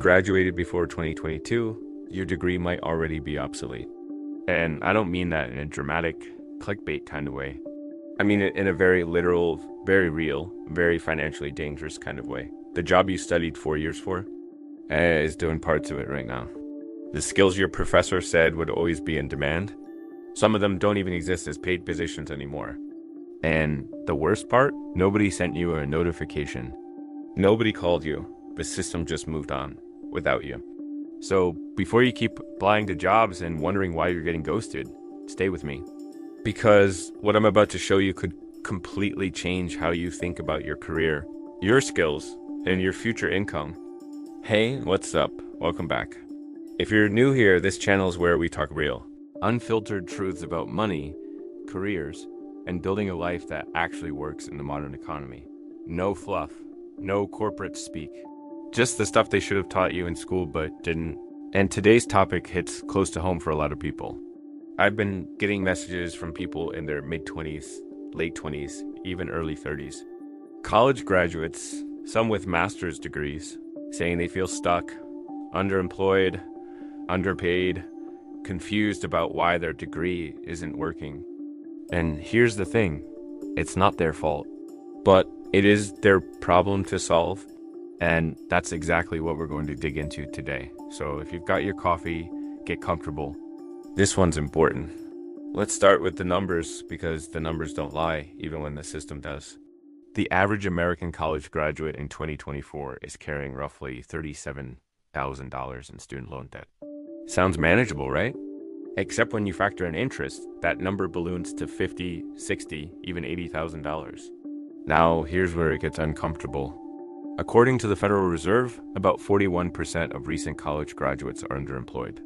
graduated before 2022, your degree might already be obsolete. And I don't mean that in a dramatic clickbait kind of way. I mean it in a very literal, very real, very financially dangerous kind of way. The job you studied 4 years for is doing parts of it right now. The skills your professor said would always be in demand, some of them don't even exist as paid positions anymore. And the worst part, nobody sent you a notification. Nobody called you. The system just moved on without you. So before you keep applying to jobs and wondering why you're getting ghosted, stay with me. Because what I'm about to show you could completely change how you think about your career, your skills, and your future income. Hey, what's up? Welcome back. If you're new here, this channel is where we talk real, unfiltered truths about money, careers, and building a life that actually works in the modern economy. No fluff, no corporate speak. Just the stuff they should have taught you in school but didn't. And today's topic hits close to home for a lot of people. I've been getting messages from people in their mid-20s, late 20s, even early 30s. College graduates, some with master's degrees, saying they feel stuck, underemployed, underpaid, confused about why their degree isn't working. And here's the thing, it's not their fault, but it is their problem to solve. And that's exactly what we're going to dig into today. So if you've got your coffee, get comfortable. This one's important. Let's start with the numbers because the numbers don't lie, even when the system does. The average American college graduate in 2024 is carrying roughly $37,000 in student loan debt. Sounds manageable, right? Except when you factor in interest, that number balloons to $50,000, $60,000, even $80,000. Now, here's where it gets uncomfortable. According to the Federal Reserve, about 41% of recent college graduates are underemployed.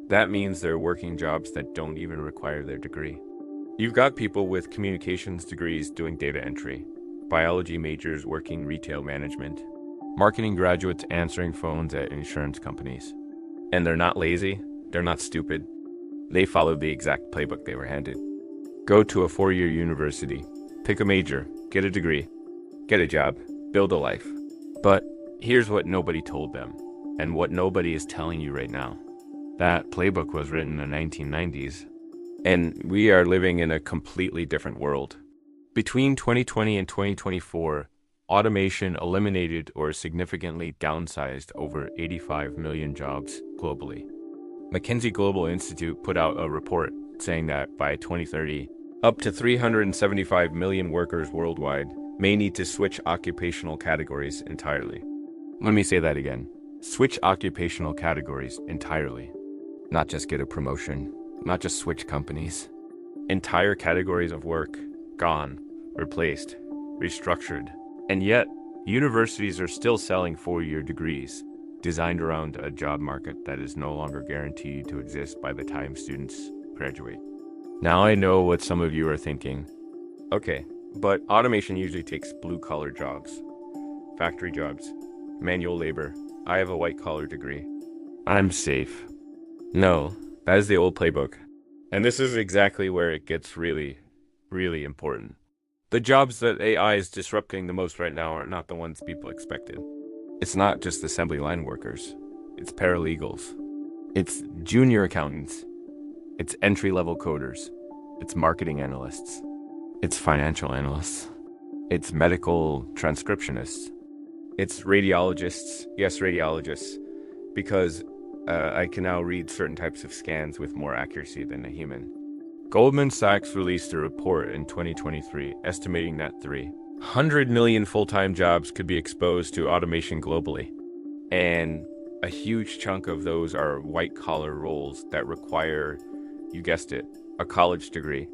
That means they're working jobs that don't even require their degree. You've got people with communications degrees doing data entry, biology majors working retail management, marketing graduates answering phones at insurance companies. And they're not lazy, they're not stupid. They followed the exact playbook they were handed. Go to a 4-year university, pick a major, get a degree, get a job, build a life. But here's what nobody told them, and what nobody is telling you right now. That playbook was written in the 1990s, and we are living in a completely different world. Between 2020 and 2024, automation eliminated or significantly downsized over 85 million jobs globally. McKinsey Global Institute put out a report saying that by 2030, up to 375 million workers worldwide may need to switch occupational categories entirely. Let me say that again. Switch occupational categories entirely. Not just get a promotion, not just switch companies. Entire categories of work, gone, replaced, restructured. And yet, universities are still selling 4-year degrees, designed around a job market that is no longer guaranteed to exist by the time students graduate. Now I know what some of you are thinking. Okay, but automation usually takes blue-collar jobs, factory jobs, manual labor. I have a white-collar degree. I'm safe. No, that is the old playbook. And this is exactly where it gets really, really important. The jobs that AI is disrupting the most right now are not the ones people expected. It's not just assembly line workers. It's paralegals. It's junior accountants. It's entry-level coders. It's marketing analysts. It's financial analysts. It's medical transcriptionists. It's radiologists. Yes, radiologists. Because I can now read certain types of scans with more accuracy than a human. Goldman Sachs released a report in 2023 estimating that 300 million full-time jobs could be exposed to automation globally. And a huge chunk of those are white-collar roles that require, you guessed it, a college degree.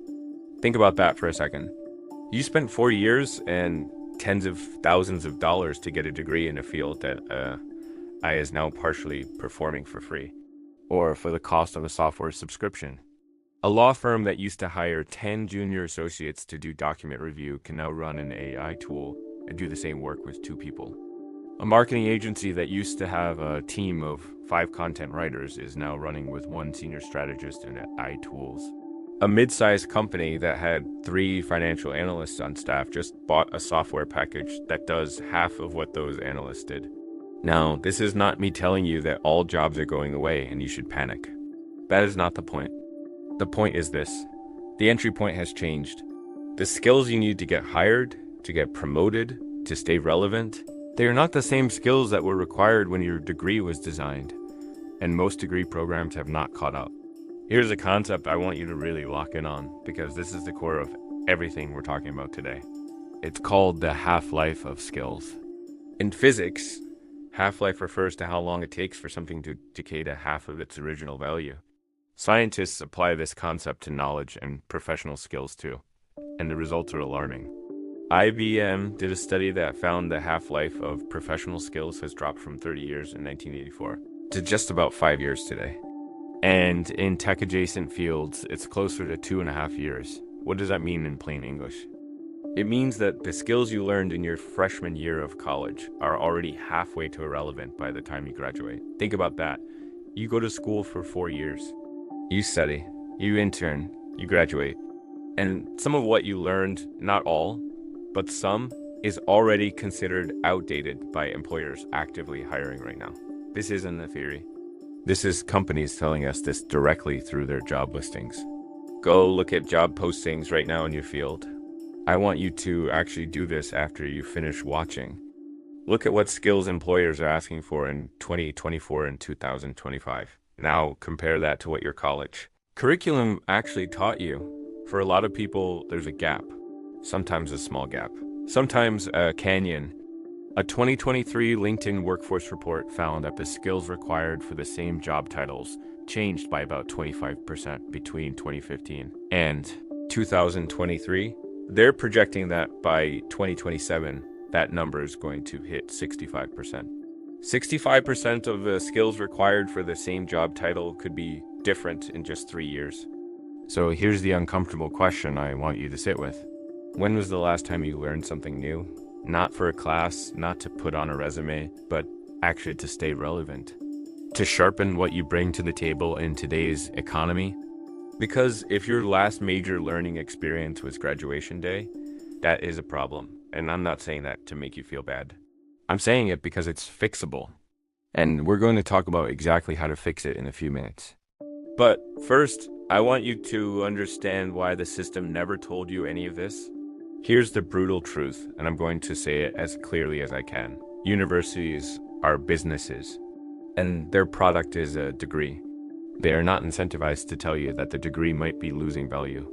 Think about that for a second. You spent 4 years and tens of thousands of dollars to get a degree in a field that AI is now partially performing for free, or for the cost of a software subscription. A law firm that used to hire 10 junior associates to do document review can now run an AI tool and do the same work with 2 people. A marketing agency that used to have a team of 5 content writers is now running with 1 senior strategist and AI tools. A mid-sized company that had 3 financial analysts on staff just bought a software package that does half of what those analysts did. Now, this is not me telling you that all jobs are going away and you should panic. That is not the point. The point is this: the entry point has changed. The skills you need to get hired, to get promoted, to stay relevant, they are not the same skills that were required when your degree was designed, and most degree programs have not caught up. Here's a concept I want you to really lock in on, because this is the core of everything we're talking about today. It's called the half-life of skills. In physics, half-life refers to how long it takes for something to decay to half of its original value. Scientists apply this concept to knowledge and professional skills too, and the results are alarming. IBM did a study that found the half-life of professional skills has dropped from 30 years in 1984 to just about 5 years today. And in tech-adjacent fields, it's closer to 2.5 years. What does that mean in plain English? It means that the skills you learned in your freshman year of college are already halfway to irrelevant by the time you graduate. Think about that. You go to school for 4 years. You study, you intern, you graduate. And some of what you learned, not all, but some, is already considered outdated by employers actively hiring right now. This isn't a theory. This is companies telling us this directly through their job listings. Go look at job postings right now in your field. I want you to actually do this after you finish watching. Look at what skills employers are asking for in 2024 and 2025. Now compare that to what your college curriculum actually taught you. For a lot of people, there's a gap. Sometimes a small gap, sometimes a canyon. A 2023 LinkedIn workforce report found that the skills required for the same job titles changed by about 25% between 2015 and 2023. They're projecting that by 2027, that number is going to hit 65%. 65% of the skills required for the same job title could be different in just 3 years. So here's the uncomfortable question I want you to sit with. When was the last time you learned something new? Not for a class, not to put on a resume, but actually to stay relevant. To sharpen what you bring to the table in today's economy. Because if your last major learning experience was graduation day, that is a problem. And I'm not saying that to make you feel bad. I'm saying it because it's fixable. And we're going to talk about exactly how to fix it in a few minutes. But first, I want you to understand why the system never told you any of this. Here's the brutal truth, and I'm going to say it as clearly as I can. Universities are businesses, and their product is a degree. They are not incentivized to tell you that the degree might be losing value.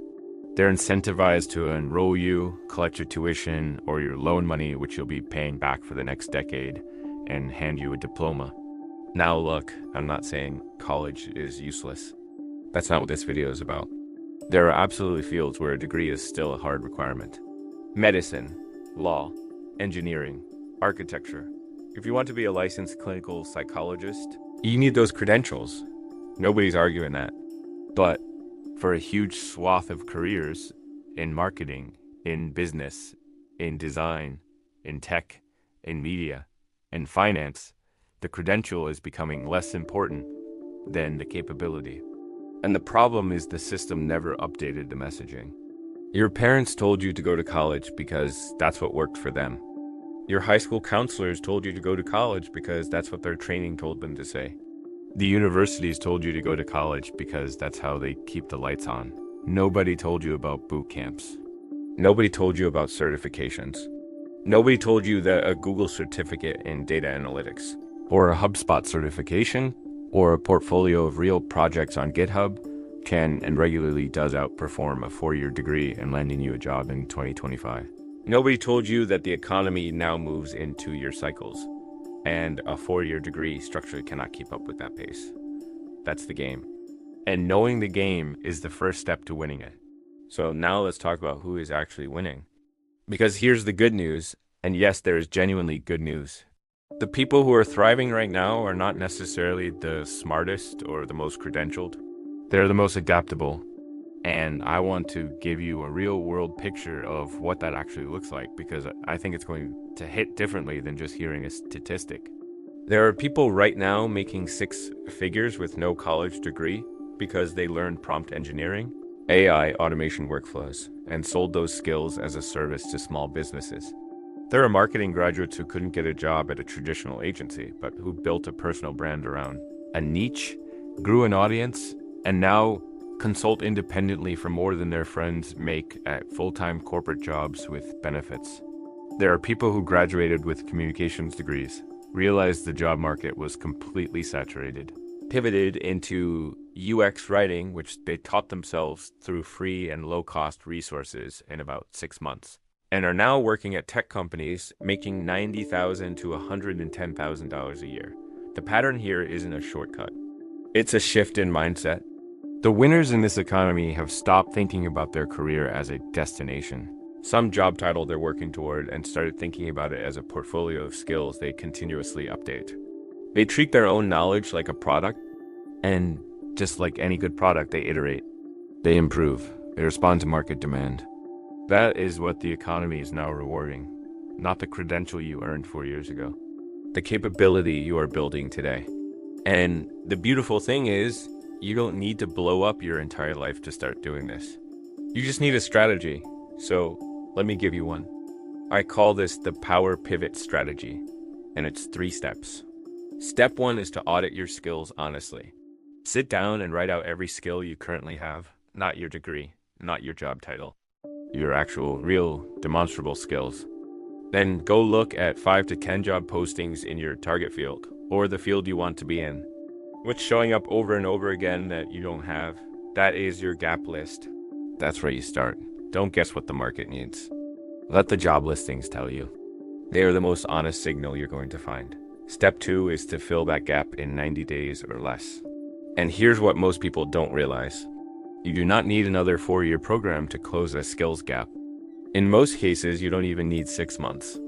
They're incentivized to enroll you, collect your tuition or your loan money, which you'll be paying back for the next decade, and hand you a diploma. Now look, I'm not saying college is useless. That's not what this video is about. There are absolutely fields where a degree is still a hard requirement. Medicine, law, engineering, architecture. If you want to be a licensed clinical psychologist, you need those credentials. Nobody's arguing that. But for a huge swath of careers in marketing, in business, in design, in tech, in media, in finance, the credential is becoming less important than the capability. And the problem is the system never updated the messaging. Your parents told you to go to college because that's what worked for them. Your high school counselors told you to go to college because that's what their training told them to say. The universities told you to go to college because that's how they keep the lights on. Nobody told you about boot camps. Nobody told you about certifications. Nobody told you that a Google certificate in data analytics, or a HubSpot certification, or a portfolio of real projects on GitHub can and regularly does outperform a 4-year degree and landing you a job in 2025. Nobody told you that the economy now moves in 2-year cycles, and a 4-year degree structurally cannot keep up with that pace. That's the game. And knowing the game is the first step to winning it. So now let's talk about who is actually winning. Because here's the good news, and yes, there is genuinely good news. The people who are thriving right now are not necessarily the smartest or the most credentialed. They're the most adaptable. And I want to give you a real world picture of what that actually looks like, because I think it's going to hit differently than just hearing a statistic. There are people right now making 6 figures with no college degree because they learned prompt engineering, AI automation workflows, and sold those skills as a service to small businesses. There are marketing graduates who couldn't get a job at a traditional agency, but who built a personal brand around a niche, grew an audience, and now consult independently for more than their friends make at full-time corporate jobs with benefits. There are people who graduated with communications degrees, realized the job market was completely saturated, pivoted into UX writing, which they taught themselves through free and low-cost resources in about 6 months, and are now working at tech companies making $90,000 to $110,000 a year. The pattern here isn't a shortcut. It's a shift in mindset. The winners in this economy have stopped thinking about their career as a destination, some job title they're working toward, and started thinking about it as a portfolio of skills they continuously update. They treat their own knowledge like a product, and just like any good product, they iterate. They improve. They respond to market demand. That is what the economy is now rewarding, not the credential you earned 4 years ago. The capability you are building today. And the beautiful thing is, you don't need to blow up your entire life to start doing this. You just need a strategy. So let me give you one. I call this the power pivot strategy, and it's 3 steps. Step 1 is to audit your skills honestly. Sit down and write out every skill you currently have, not your degree, not your job title, your actual, real, demonstrable skills. Then go look at 5 to 10 job postings in your target field, or the field you want to be in. What's showing up over and over again that you don't have? That is your gap list. That's where you start. Don't guess what the market needs. Let the job listings tell you. They are the most honest signal you're going to find. Step 2 is to fill that gap in 90 days or less. And here's what most people don't realize. You do not need another 4-year program to close a skills gap. In most cases, you don't even need 6 months.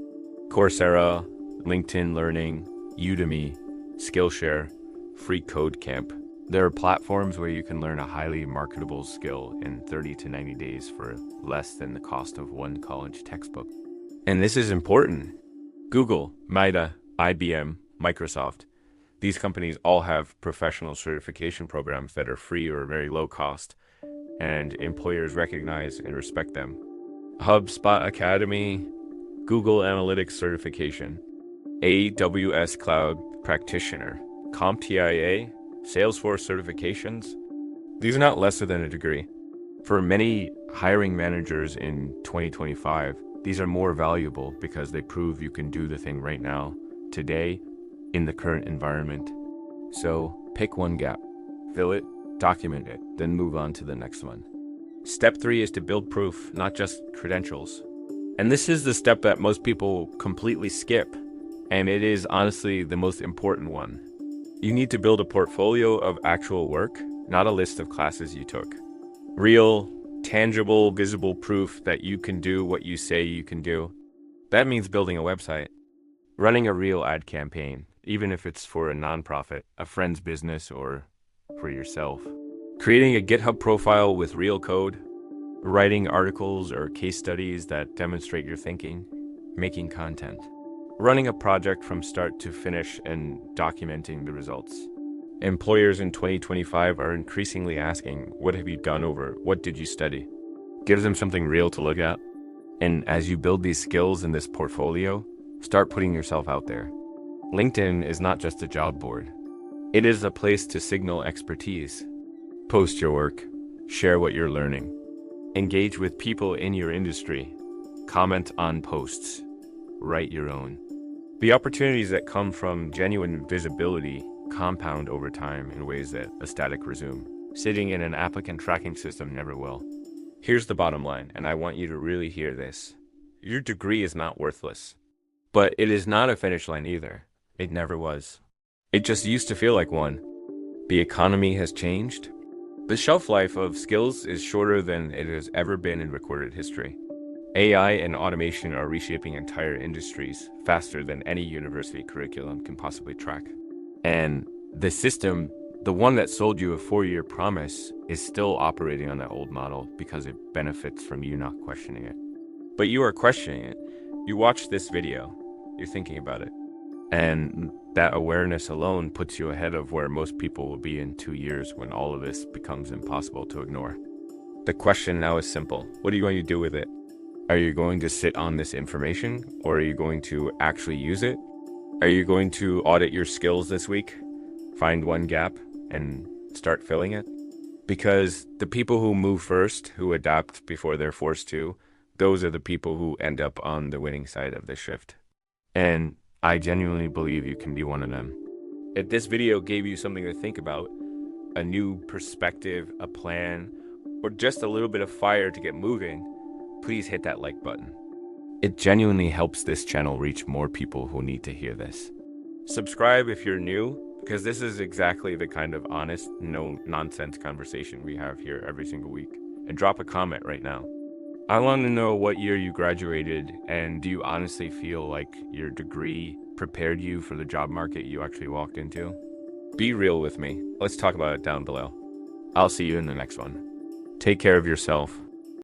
Coursera, LinkedIn Learning, Udemy, Skillshare, Free Code Camp. There are platforms where you can learn a highly marketable skill in 30 to 90 days for less than the cost of one college textbook. And this is important. Google, Meta, IBM, Microsoft. These companies all have professional certification programs that are free or very low cost, and employers recognize and respect them. HubSpot Academy, Google Analytics Certification, AWS Cloud Practitioner, CompTIA, Salesforce certifications. These are not lesser than a degree. For many hiring managers in 2025, these are more valuable because they prove you can do the thing right now, today, in the current environment. So pick one gap, fill it, document it, then move on to the next one. Step 3 is to build proof, not just credentials. And this is the step that most people completely skip, and it is honestly the most important one. You need to build a portfolio of actual work, not a list of classes you took. Real, tangible, visible proof that you can do what you say you can do. That means building a website, running a real ad campaign, even if it's for a nonprofit, a friend's business, or for yourself. Creating a GitHub profile with real code, writing articles or case studies that demonstrate your thinking, making content. Running a project from start to finish and documenting the results. Employers in 2025 are increasingly asking, what have you done over? What did you study? Give them something real to look at. And as you build these skills in this portfolio, start putting yourself out there. LinkedIn is not just a job board. It is a place to signal expertise. Post your work, share what you're learning. Engage with people in your industry. Comment on posts. Write your own. The opportunities that come from genuine visibility compound over time in ways that a static resume. Sitting in an applicant tracking system never will. Here's the bottom line, and I want you to really hear this. Your degree is not worthless, but it is not a finish line either. It never was. It just used to feel like one. The economy has changed. The shelf life of skills is shorter than it has ever been in recorded history. AI and automation are reshaping entire industries faster than any university curriculum can possibly track. And the system, the one that sold you a 4-year promise, is still operating on that old model because it benefits from you not questioning it. But you are questioning it. You watch this video, you're thinking about it. And that awareness alone puts you ahead of where most people will be in 2 years when all of this becomes impossible to ignore. The question now is simple. What are you going to do with it? Are you going to sit on this information, or are you going to actually use it? Are you going to audit your skills this week? Find one gap and start filling it? Because the people who move first, who adapt before they're forced to, those are the people who end up on the winning side of this shift. And I genuinely believe you can be one of them. If this video gave you something to think about, a new perspective, a plan, or just a little bit of fire to get moving, please hit that like button. It genuinely helps this channel reach more people who need to hear this. Subscribe if you're new, because this is exactly the kind of honest, no nonsense conversation we have here every single week. And drop a comment right now. I want to know what year you graduated, and do you honestly feel like your degree prepared you for the job market you actually walked into? Be real with me. Let's talk about it down below. I'll see you in the next one. Take care of yourself.